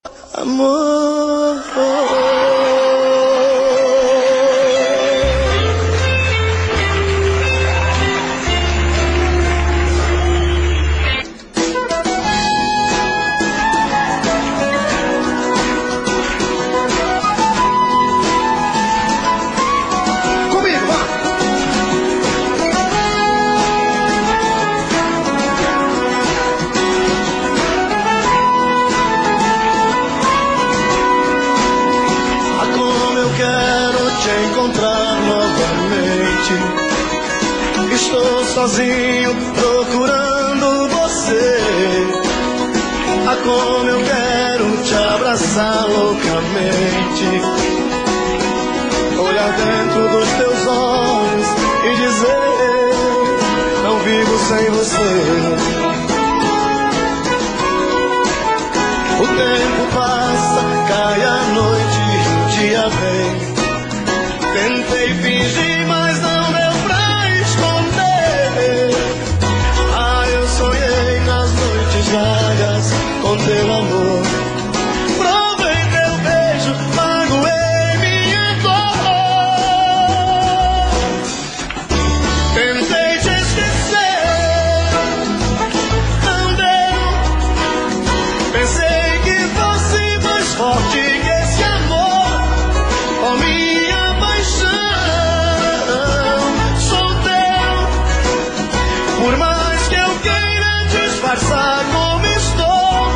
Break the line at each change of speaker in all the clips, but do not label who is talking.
Amor,
Comigo, vá!
como eu quero te encontrar novamente. Estou sozinho procurando você. Ah, como eu quero te abraçar loucamente, olhar dentro dos teus olhos e dizer: não vivo sem você. O tempo passa, cai a noite e o dia vem. Tentei fingir, mas não deu pra esconder. Ah, eu sonhei nas noites vagas com teu amor. Provei teu beijo, magoei minha dor. Tentei te esquecer, não deu. Pensei que fosse mais forte que esse amor. Oh, minha paixão, sou teu. Por mais que eu queira disfarçar como estou,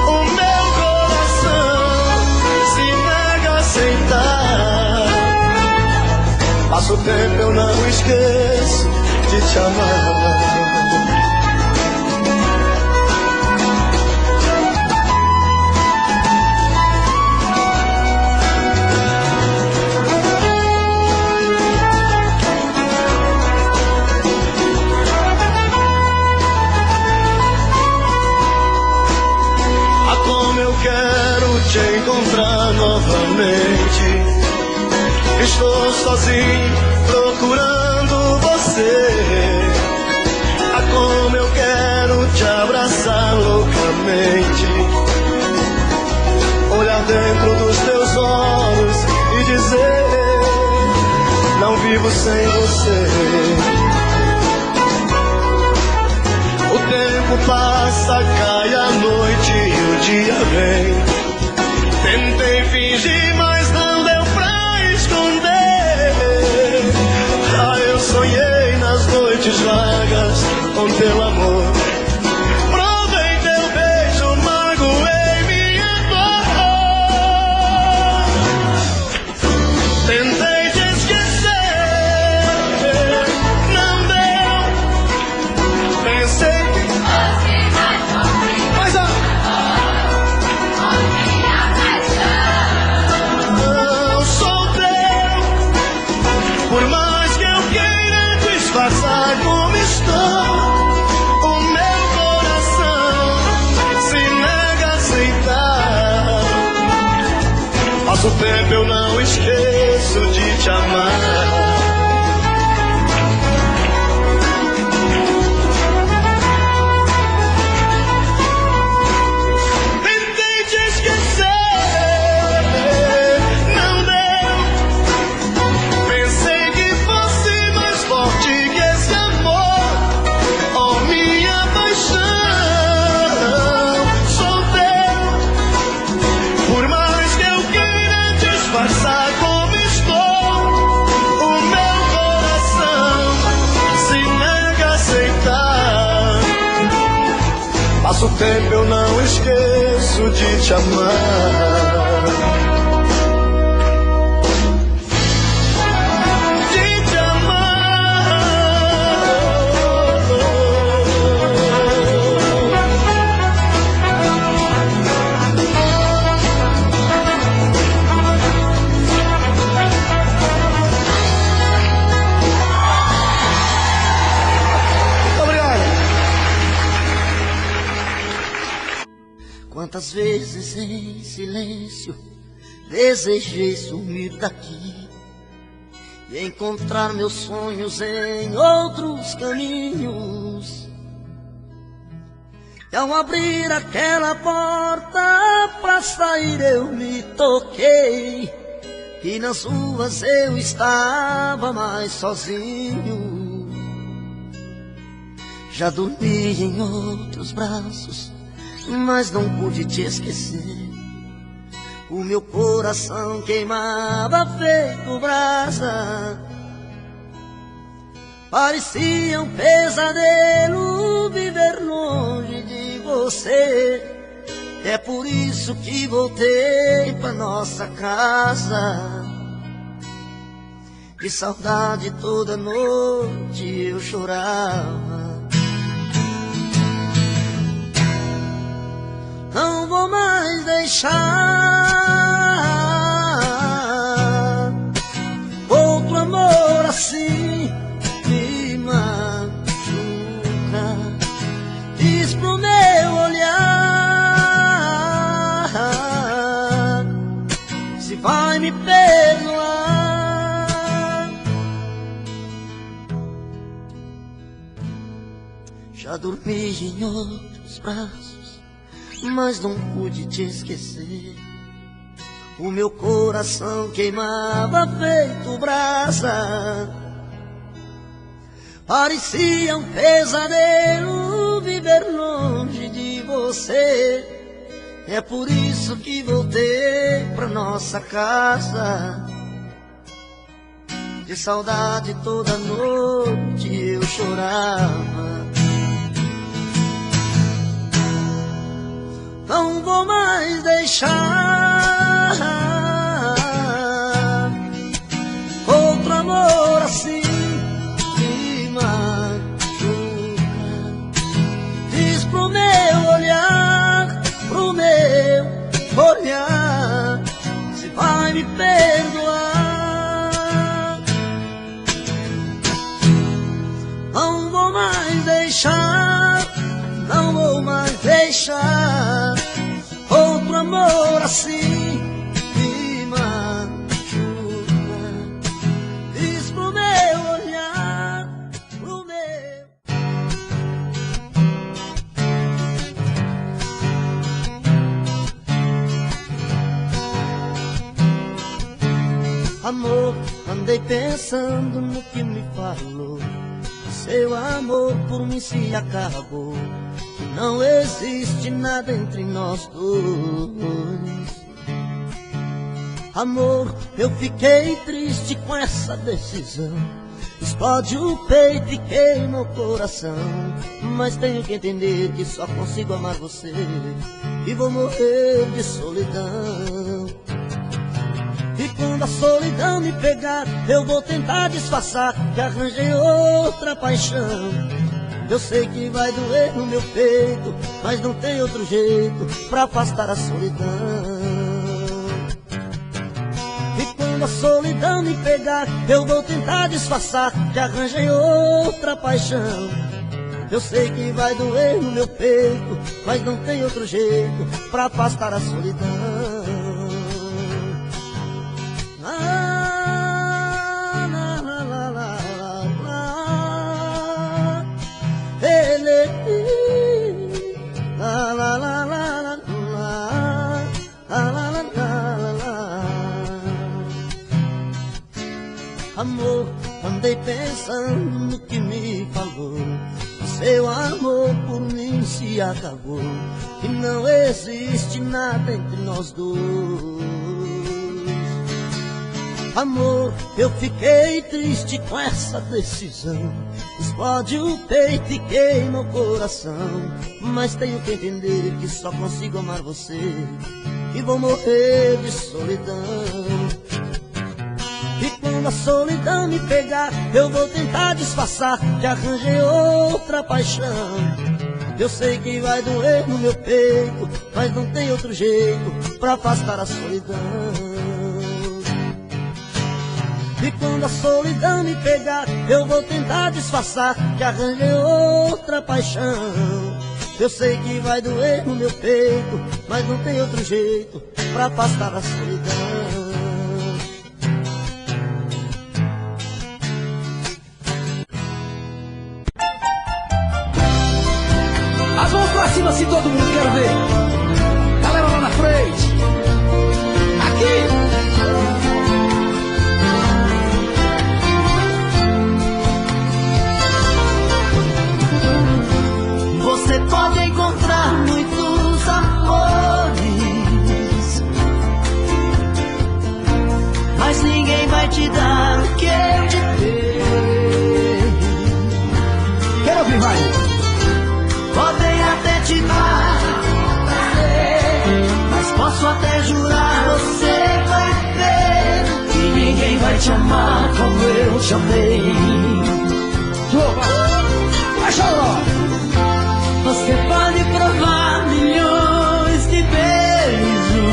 o meu coração se nega a aceitar. Passa o tempo, eu não esqueço de te amar. Quero te encontrar novamente. Estou sozinho procurando você. Ah, como eu quero te abraçar loucamente, olhar dentro dos teus olhos e dizer: não vivo sem você. O tempo passa, cai a noite e o dia vem. Tentei fingir, mas não deu pra esconder. Ah, eu sonhei nas noites vagas com teu amor. Provei teu beijo, magoei minha dor. Tentei te esquecer, não deu. Pensei que por mais que eu queira disfarçar como estou, o meu coração se nega a aceitar. Passa o tempo, eu não esqueço de te amar. Passa o tempo, eu não esqueço de te amar. De te amar. Obrigado.
Quantas vezes em silêncio desejei sumir daqui e encontrar meus sonhos em outros caminhos. E ao abrir aquela porta pra sair eu me toquei, que nas ruas eu estava mais sozinho. Já dormi em outros braços, mas não pude te esquecer. O meu coração queimava feito brasa. Parecia um pesadelo viver longe de você. É por isso que voltei pra nossa casa. De saudade toda noite eu chorava. Não vou mais deixar outro amor assim me machuca. Diz pro meu olhar se vai me perdoar. Já dormi em outros braços, mas não pude te esquecer. O meu coração queimava feito brasa. Parecia um pesadelo viver longe de você. É por isso que voltei pra nossa casa. De saudade toda noite eu chorava. Não vou mais deixar outro amor assim me machuca. Diz pro meu olhar se vai me perdoar. Não vou mais deixar, não vou mais deixar outro amor assim me machuca. Diz pro meu olhar, pro meu. Amor, andei pensando no que me falou. Seu amor por mim se acabou. Não existe nada entre nós dois. Amor, eu fiquei triste com essa decisão. Explode o peito e queima o coração. Mas tenho que entender que só consigo amar você e vou morrer de solidão. E quando a solidão me pegar, eu vou tentar disfarçar que arranjei outra paixão. Eu sei que vai doer no meu peito, mas não tem outro jeito pra afastar a solidão. E quando a solidão me pegar, eu vou tentar disfarçar que arranjei outra paixão. Eu sei que vai doer no meu peito, mas não tem outro jeito pra afastar a solidão. Amor, andei pensando no que me falou. Seu amor por mim se acabou e não existe nada entre nós dois. Amor, eu fiquei triste com essa decisão. Explode o peito e queima o coração. Mas tenho que entender que só consigo amar você e vou morrer de solidão. E quando a solidão me pegar, eu vou tentar disfarçar que arranjei outra paixão. Eu sei que vai doer no meu peito, mas não tem outro jeito pra afastar a solidão. E quando a solidão me pegar, eu vou tentar disfarçar que arranjei outra paixão. Eu sei que vai doer no meu peito, mas não tem outro jeito pra afastar a solidão.
As mãos pra cima, assim todo mundo, quero ver. Galera lá na frente. Aqui.
Você pode encontrar muitos amores, mas ninguém vai te dar o que eu te dei.
Quero ouvir, vai.
Podem até te dar prazer, mas posso até jurar, você vai ver que ninguém vai te amar como eu te amei.
Vai, Choró.
Você pode provar milhões de beijos,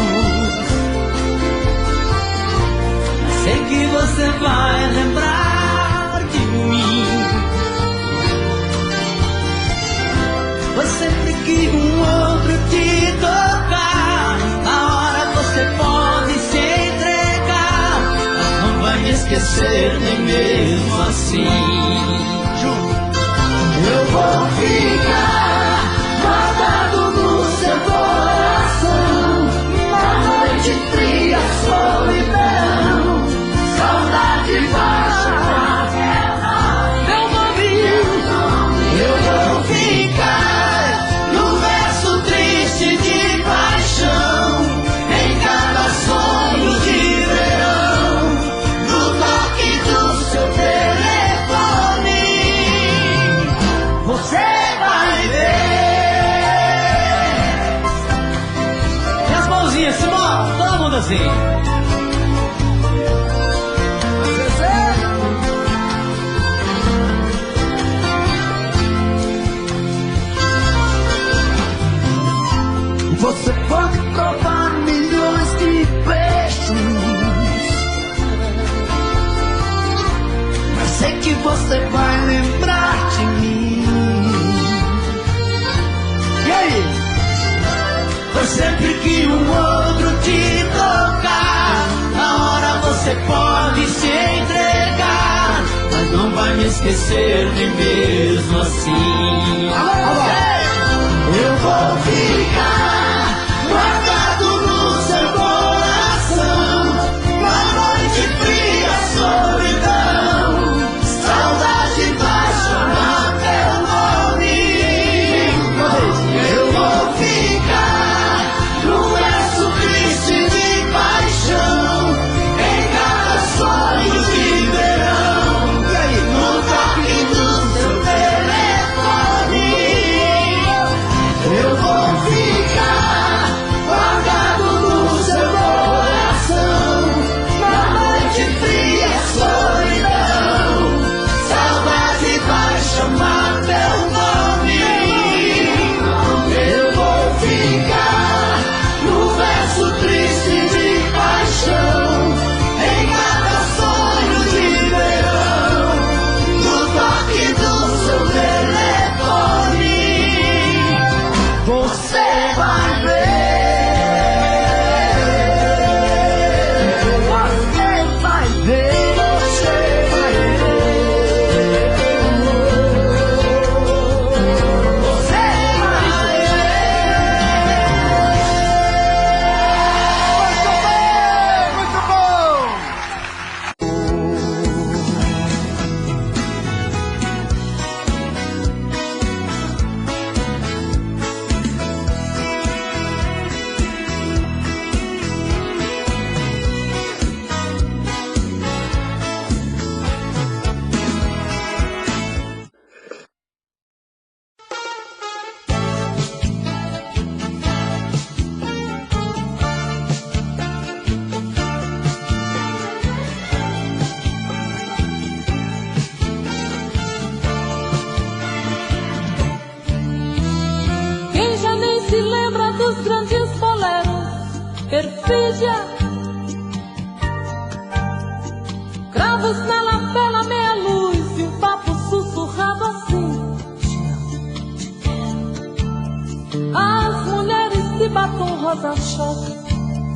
mas sei que você vai lembrar de mim. Pois sempre que um outro te tocar, na hora você pode se entregar, mas não vai me esquecer nem mesmo assim. Eu vou ficar guardado no seu coração, na noite fria, solidão, saudade baixa, meu nome. Eu vou ficar no verso triste de paixão, em cada sonho de verão, no toque do seu telefone. Você vai ver. E as mãozinhas, Simão, todo mundo assim. Você pode provar milhões de beijos, mas sei que você vai lembrar de mim. E aí? Pois sempre que um outro te tocar, na hora você pode se entregar, mas não vai me esquecer nem mesmo assim. Eu vou ficar guardado no seu coração, na noite fria, solidão, saudade vai chamar teu nome. Eu vou ficar no verso triste de paixão, em cada sonho de verão, no toque do seu telefone. Eu vou ficar guardado no seu coração, na noite fria, solidão, saudade vai chamar teu nome. Eu vou ficar no verso triste de paixão, em cada sonho de verão, no toque do seu telefone. Você vai ver, você vai ver, você vai ver, você vai ver. Muito bom,
Quem já nem se lembra dos grandes boleros, perfídia, cravos na lapela, meia luz e um papo sussurrado assim. As mulheres de batom rosa-choque,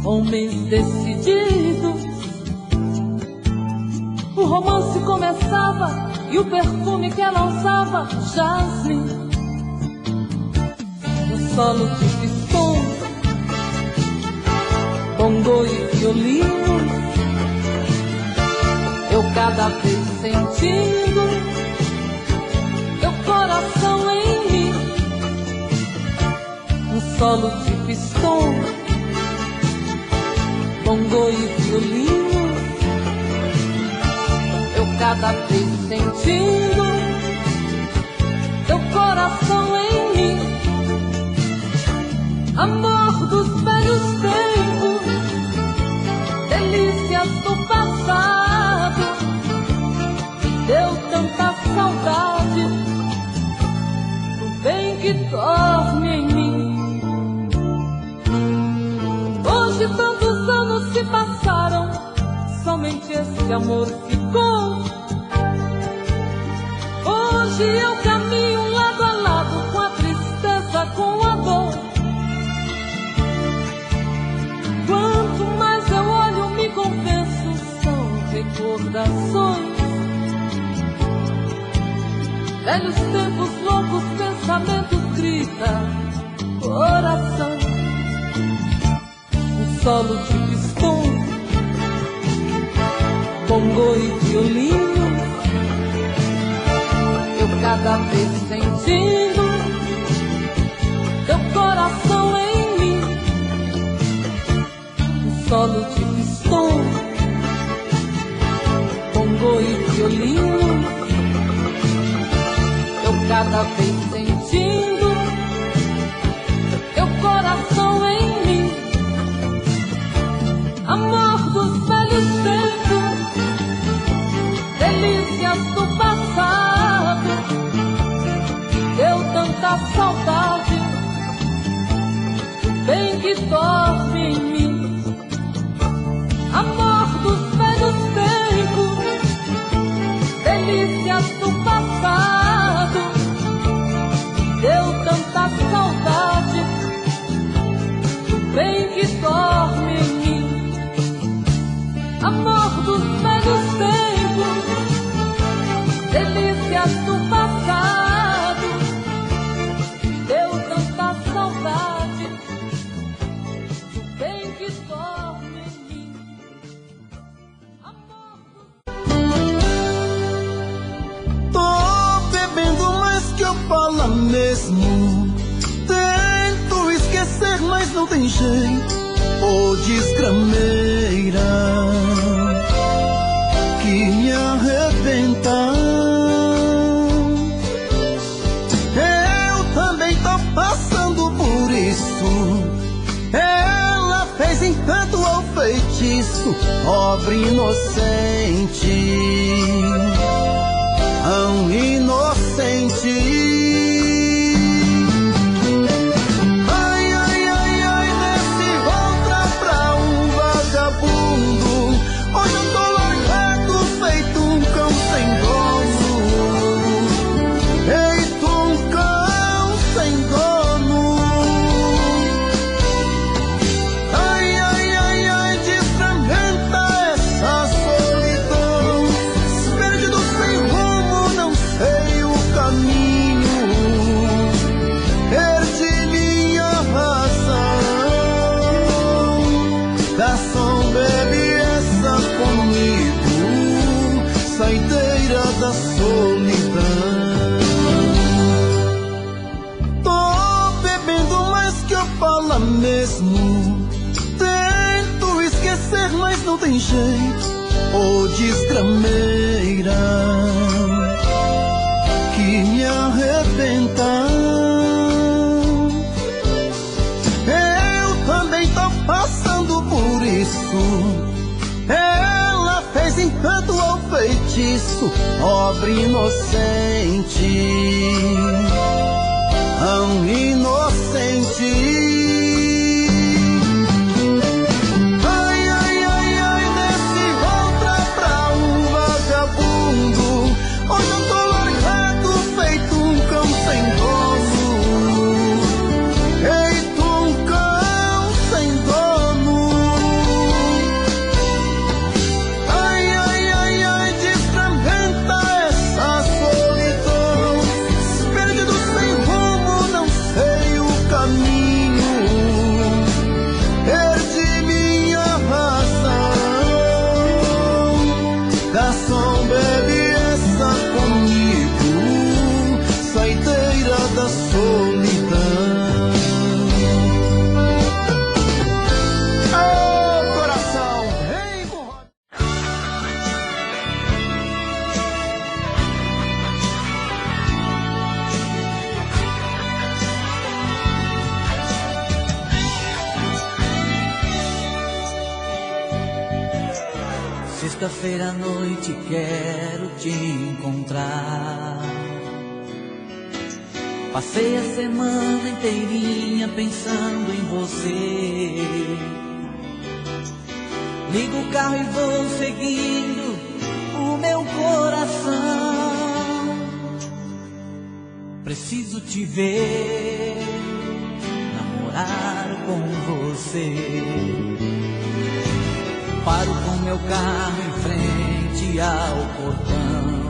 homens decididos. O romance começava e o perfume que ela usava, jasmim. solo de pistão, bongo e violino, eu cada vez sentindo teu coração em mim. Um solo de pistão, bongo e violino, eu cada vez sentindo teu coração em mim. Amor dos velhos tempos, delícias do passado, me deu tanta saudade do bem que dorme em mim. Hoje tantos anos se passaram, somente esse amor ficou. Hoje eu caminho lado a lado com a tristeza, com a dor. Quanto mais eu olho, me convenço, são recordações. Velhos tempos loucos, pensamentos grita coração. Um solo de pistão, bongo e violino, eu cada vez sentindo teu coração em mim. Um solo de pistão, bongo e violino, eu cada vez sentindo teu coração em mim. Amor dos velhos tempos, delícias do passado, me deu tanta saudade do bem que dorme em mim. Amor dos velhos tempos, delícias do passado, me deu tanta saudade do bem que dorme em mim. Amor dos velhos tempos, delícias do passado, me deu tanta saudade do bem que dorme em mim. Amor dos...
Tô bebendo mais que eu falo mesmo. Tento esquecer, mas não tem jeito. Ô desgrameira que me arrebenta. Eu também tô passando por isso. Ela fez encanto ao feitiço, pobre inocente, tão inocente. Hoje eu tô largado, feito um cão sem dono. Feito um cão sem dono. Ai, ai, ai, ai, desfragmenta essa solidão. Perdido sem rumo, não sei o caminho. Perdi minha razão. Garçom, bebe comigo, saideira da solidão. Tô bebendo mais que eu falo mesmo. Tento esquecer, mas não tem jeito. Ô desgrameira que me arrebenta. Eu também tô passando por isso. Ela fez encanto ao feitiço, pobre inocente, tão inocente. Ai, ai, ai, ai, desse outra pra um vagabundo. Hoje eu tô largado, feito um cão sem dono. Feito um cão sem dono. Perdido sem rumo, não sei o caminho.
Sexta-feira à noite quero te encontrar. Passei a semana inteirinha pensando em você. Ligo o carro e vou seguindo o meu coração. Preciso te ver, namorar com você. Paro com meu carro em frente ao portão.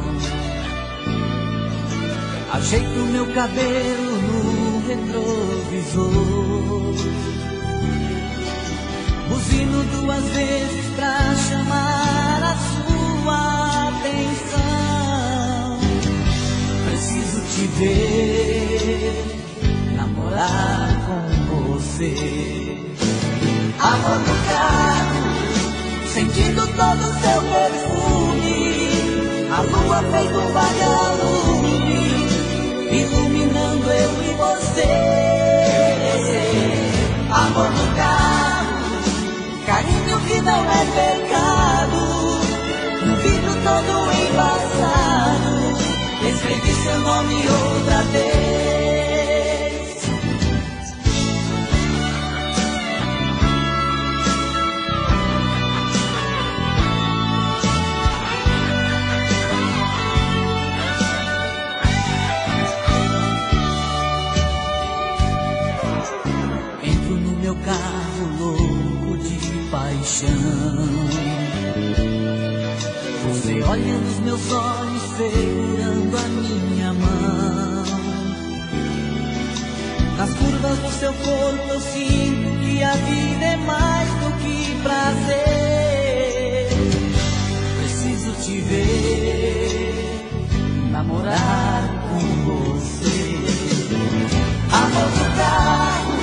Ajeito meu cabelo no retrovisor. Buzino 2 vezes pra chamar a sua atenção. Preciso te ver, namorar com você. Amor no carro, sentindo todo o seu perfume. A lua feito um vagalume, iluminando eu e você. Amor no carro, carinho que não é pecado. Um vidro todo embaçado, escrevi seu nome outra vez. Carro louco de paixão, você olha nos meus olhos segurando a minha mão. Nas curvas do seu corpo eu sinto que a vida é mais do que prazer. Preciso te ver, namorar com você. Amor do carro,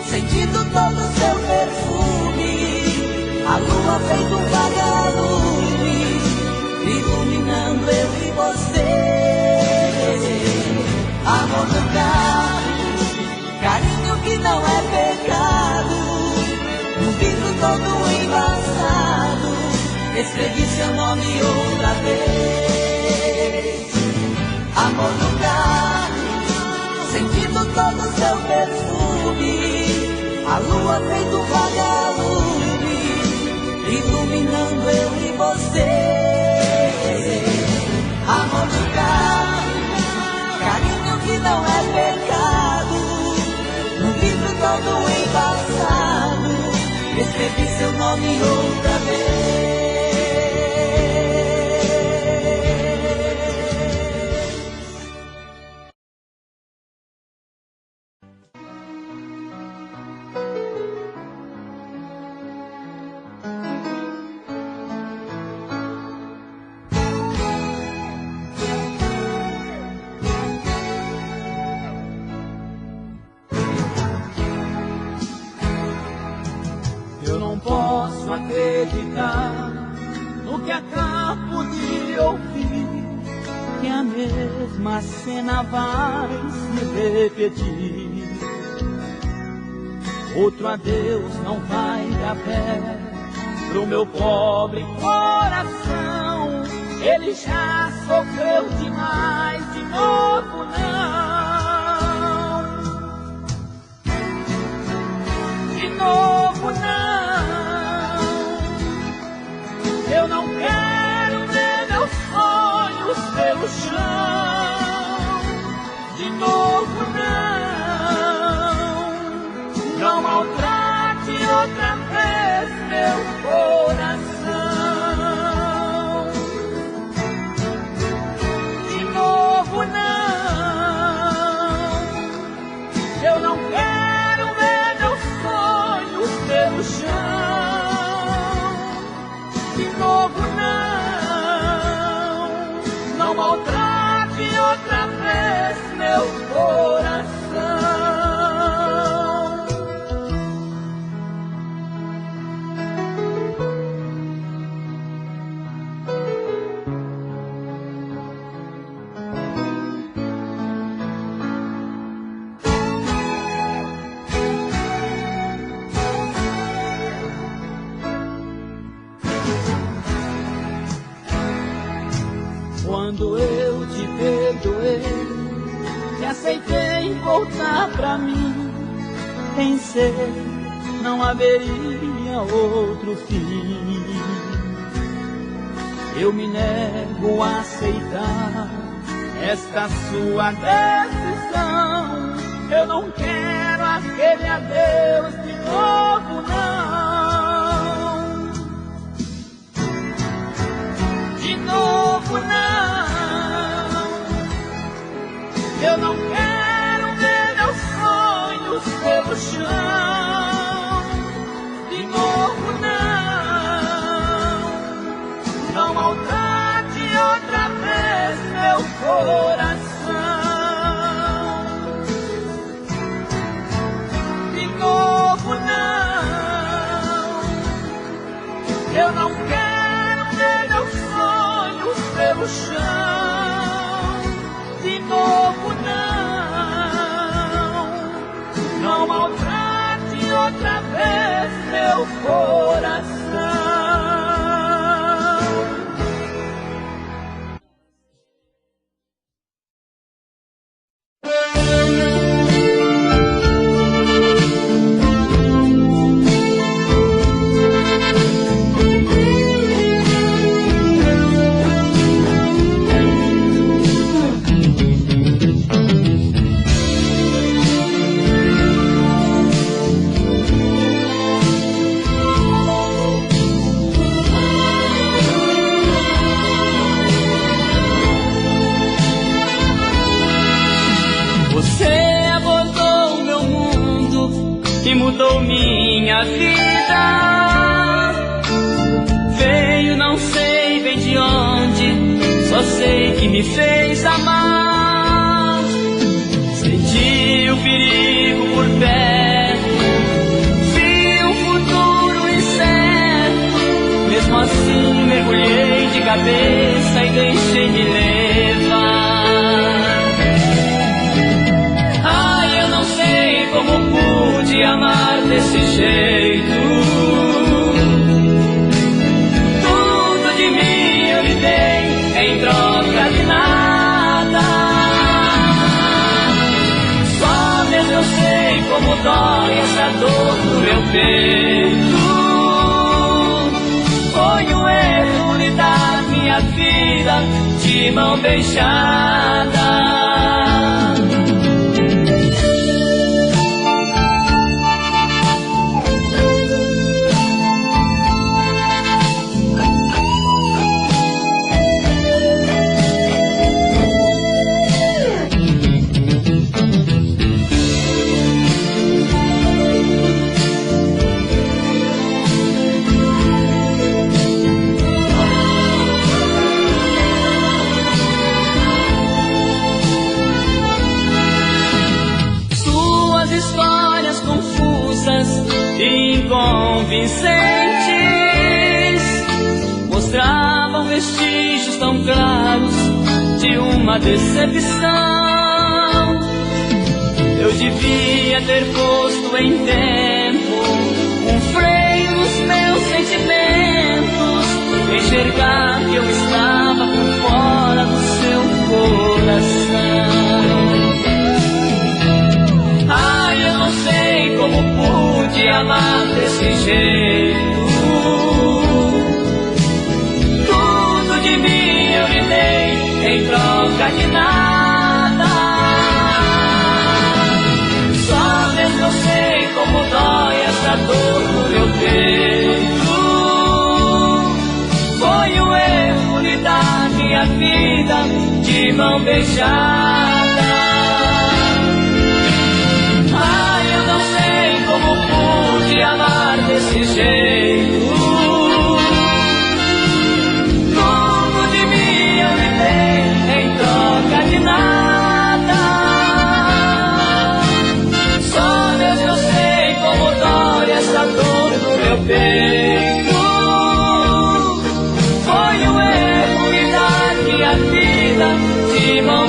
sentindo todo o seu perfume. A lua feito um vagalume, iluminando eu e você. Amor do carro, carinho que não é pecado. Um vidro todo embaçado, escrevi seu nome outra vez. Amor do carro, sentindo todo o seu perfume. A lua feito um vagalume, iluminando eu e você. Amor do carro, carinho que não é pecado. Um vidro todo embaçado, escrevi seu nome outra vez.
Posso acreditar no que acabo de ouvir, que a mesma cena vai se repetir. Outro adeus não vai dar pé pro meu pobre coração. Ele já sofreu demais, de novo não. De novo não. Eu não quero ver meus sonhos pelo chão. De novo não. Não maltrate outra vez meu coração. De novo não. Eu não quero ver meus sonhos pelo chão. De novo não maltrate outra vez meu coração. quando eu te perdoei e aceitei voltar pra mim, pensei não haveria outro fim. Eu me nego a aceitar esta sua decisão. Eu não quero aquele adeus de novo, não. De novo, não. Eu não quero ver meus sonhos pelo chão. De novo, não. Não maltrate outra vez meu coração. De novo, não. Eu não quero ver meus sonhos pelo chão. De novo, não. Não maltrate outra vez meu coração.
Mudou minha vida. Veio, não sei bem de onde, só sei que me fez amar. Senti o perigo por perto, vi um futuro incerto. Mesmo assim mergulhei de cabeça e deixei me levar. Ai, eu não sei como pude amar desse jeito. Tudo de mim eu lhe dei em troca de nada. Só mesmo eu sei como dói essa dor no meu peito. Foi um erro lhe dar minha vida de mão beijada. Inconvincentes mostravam vestígios tão claros de uma decepção. Eu devia ter posto em tempo um freio nos meus sentimentos, enxergar que eu estava por fora do seu coração. Ai, eu não sei como pude amar desse jeito. Tudo de mim eu lhe dei em troca de nada. Só mesmo eu sei como dói essa dor no meu peito. Foi um erro lhe dar minha vida de mão beijada. De amar desse jeito. Tudo de mim eu lhe dei em troca de nada. Só Deus eu sei como dói essa dor no meu peito. Foi um erro lhe dar minha vida de mão